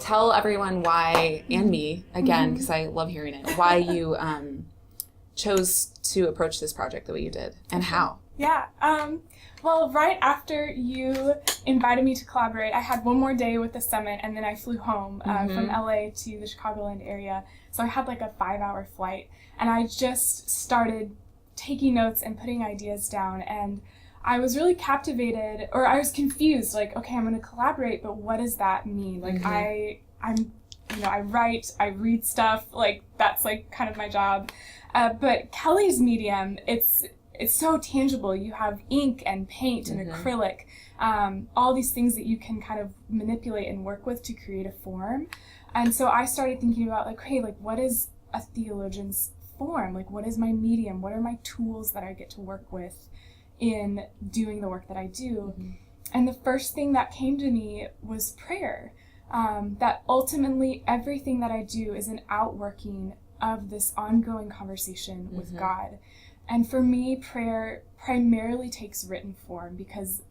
tell everyone why, and me, again, because I love hearing it, why you chose to approach this project the way you did, and how. Yeah. Well, right after you invited me to collaborate, I had one more day with the summit, and then I flew home from LA to the Chicagoland area. So I had like a 5-hour flight, and I just started taking notes and putting ideas down, and I was really captivated, or I was confused, like, okay, I'm going to collaborate, but what does that mean? Like, I write, I read stuff, like, that's like kind of my job. But Kelly's medium, it's so tangible. You have ink and paint and acrylic, all these things that you can kind of manipulate and work with to create a form. And so I started thinking about, like, hey, like, what is a theologian's form? Like, what is my medium? What are my tools that I get to work with in doing the work that I do? And the first thing that came to me was prayer. That ultimately everything that I do is an outworking of this ongoing conversation with God. And for me, prayer primarily takes written form because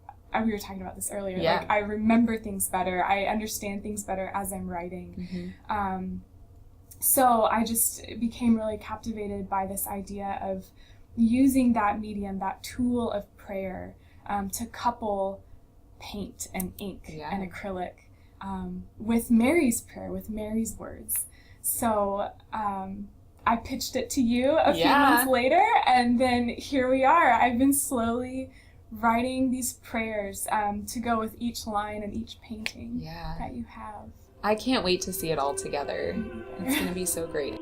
we were talking about this earlier. Yeah. Like, I remember things better. I understand things better as I'm writing. So I just became really captivated by this idea of using that medium, that tool of prayer, to couple paint and ink and acrylic with Mary's prayer, with Mary's words. So I pitched it to you a few months later, and then here we are. I've been slowly writing these prayers to go with each line and each painting that you have. I can't wait to see it all together. It's going to be so great.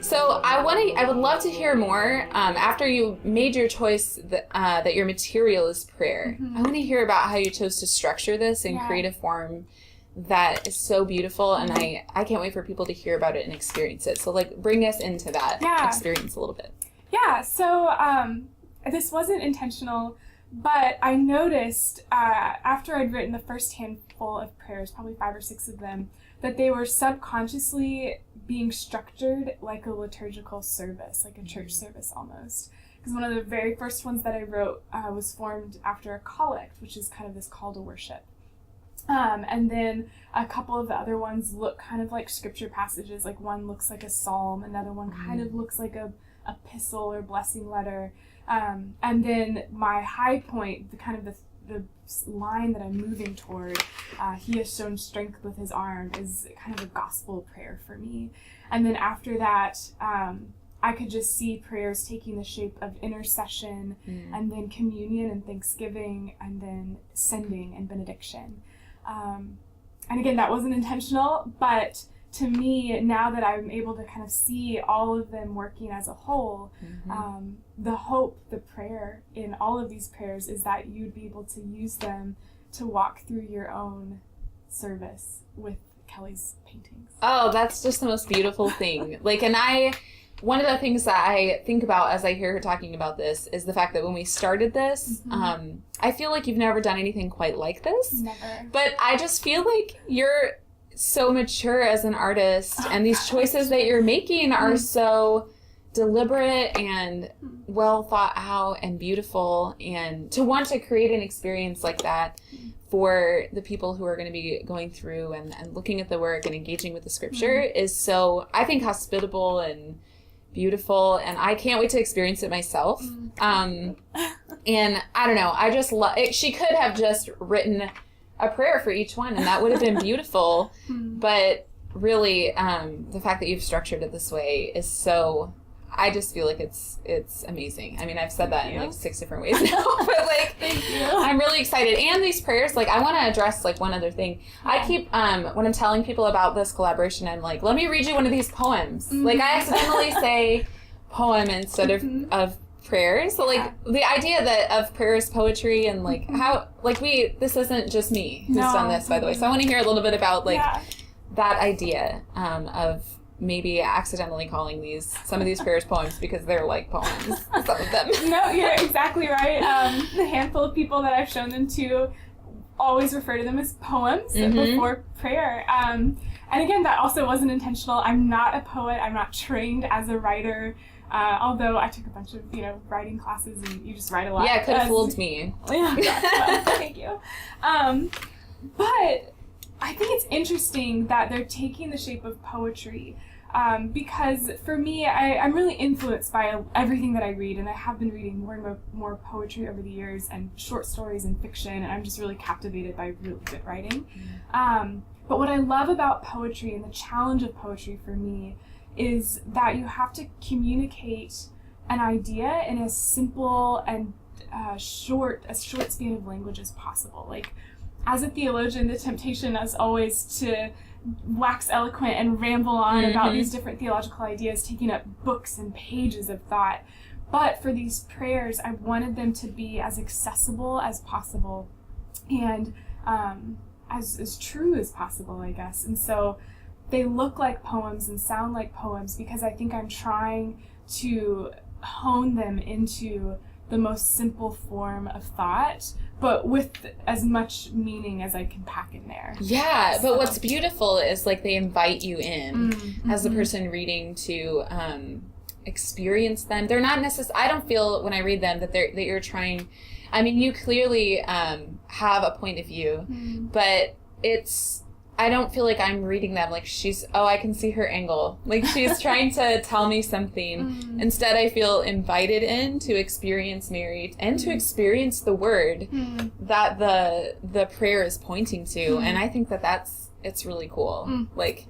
So I would love to hear more after you made your choice that your material is prayer. I want to hear about how you chose to structure this and create a form that is so beautiful, and I can't wait for people to hear about it and experience it. So, like, bring us into that experience a little bit. Yeah, so this wasn't intentional, but I noticed after I'd written the first handful of prayers, probably 5 or 6 of them, that they were subconsciously being structured like a liturgical service, like a church service almost. Because one of the very first ones that I wrote was formed after a collect, which is kind of this call to worship. And then a couple of the other ones look kind of like scripture passages, like one looks like a psalm, another one kind of looks like a epistle or blessing letter. And then my high point, the line that I'm moving toward, he has shown strength with his arm, is kind of a gospel prayer for me. And then after that, I could just see prayers taking the shape of intercession, and then communion and thanksgiving, and then sending and benediction. And again, that wasn't intentional, but to me, now that I'm able to kind of see all of them working as a whole, the hope, the prayer in all of these prayers is that you'd be able to use them to walk through your own service with Kelly's paintings. Oh, that's just the most beautiful thing. Like, and one of the things that I think about as I hear her talking about this is the fact that when we started this, I feel like you've never done anything quite like this. Never. But I just feel like you're so mature as an artist, and these choices that you're making are so deliberate and well thought out and beautiful, and to want to create an experience like that for the people who are going to be going through and looking at the work and engaging with the scripture is so, I think, hospitable and beautiful, and I can't wait to experience it myself. And I don't know, I just love it. She could have just written a prayer for each one, and that would have been beautiful. But really, the fact that you've structured it this way is so, I just feel like it's amazing. I mean, I've said that in like 6 different ways now, but like, thank you. I'm really excited. And these prayers, like, I want to address like one other thing. I keep, when I'm telling people about this collaboration, I'm like, let me read you one of these poems. Like, I accidentally say poem instead of prayers. So like the idea that of prayer is poetry, and like how, like, this isn't just me who's done this, by the way. So I want to hear a little bit about like that idea of maybe accidentally calling some of these prayers poems because they're like poems, some of them. No, you're exactly right. The handful of people that I've shown them to always refer to them as poems before prayer. And again, that also wasn't intentional. I'm not a poet. I'm not trained as a writer. Although I took a bunch of, writing classes, and you just write a lot. Yeah, it could have fooled me. Yeah, well, thank you. But I think it's interesting that they're taking the shape of poetry, because for me, I'm really influenced by everything that I read, and I have been reading more and more poetry over the years, and short stories and fiction, and I'm just really captivated by really good writing. But what I love about poetry, and the challenge of poetry for me, is that you have to communicate an idea in as simple and short span of language as possible. Like, as a theologian, the temptation is always to wax eloquent and ramble on about these different theological ideas, taking up books and pages of thought. But for these prayers, I wanted them to be as accessible as possible and as true as possible, I guess. And so they look like poems and sound like poems because I think I'm trying to hone them into the most simple form of thought, but with as much meaning as I can pack in there. Yeah, but what's beautiful is like they invite you in as the person reading to experience them. They're not I don't feel when I read them that you're trying. I mean, you clearly have a point of view, but I don't feel like I'm reading them like I can see her angle. Like she's trying to tell me something. Instead, I feel invited in to experience Mary and to experience the word that the prayer is pointing to. And I think it's really cool. Like,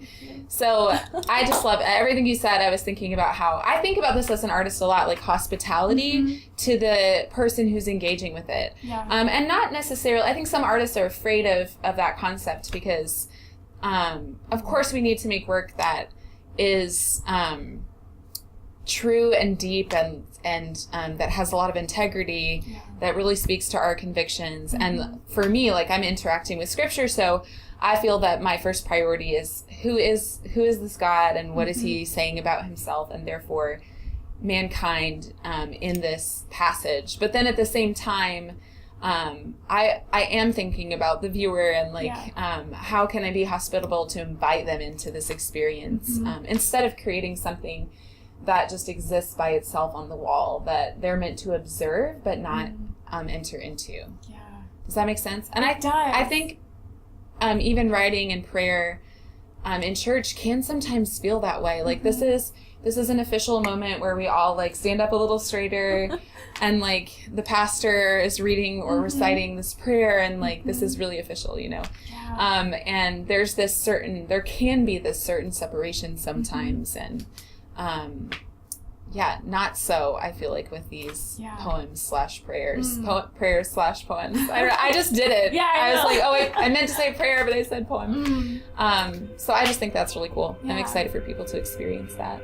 so I just love everything you said. I was thinking about how I think about this as an artist a lot, like hospitality to the person who's engaging with it. Yeah. And not necessarily, I think some artists are afraid of that concept because, of course, we need to make work that is true and deep and that has a lot of integrity, that really speaks to our convictions. And for me, like, I'm interacting with Scripture, so I feel that my first priority is who is this God and what is he saying about himself and therefore mankind in this passage. But then at the same time, I am thinking about the viewer and like how can I be hospitable to invite them into this experience instead of creating something that just exists by itself on the wall that they're meant to observe but not enter into. Yeah. Does that make sense? And It does. I think even writing and prayer in church can sometimes feel that way. Like this is an official moment where we all like stand up a little straighter and like the pastor is reading or reciting this prayer and like this is really official, Yeah. And there can be this certain separation sometimes and not so, I feel like, with these poems/prayers. Prayers/poems. I just did it. Yeah, I was like, oh, wait, I meant to say prayer, but I said poem. So I just think that's really cool. Yeah. I'm excited for people to experience that.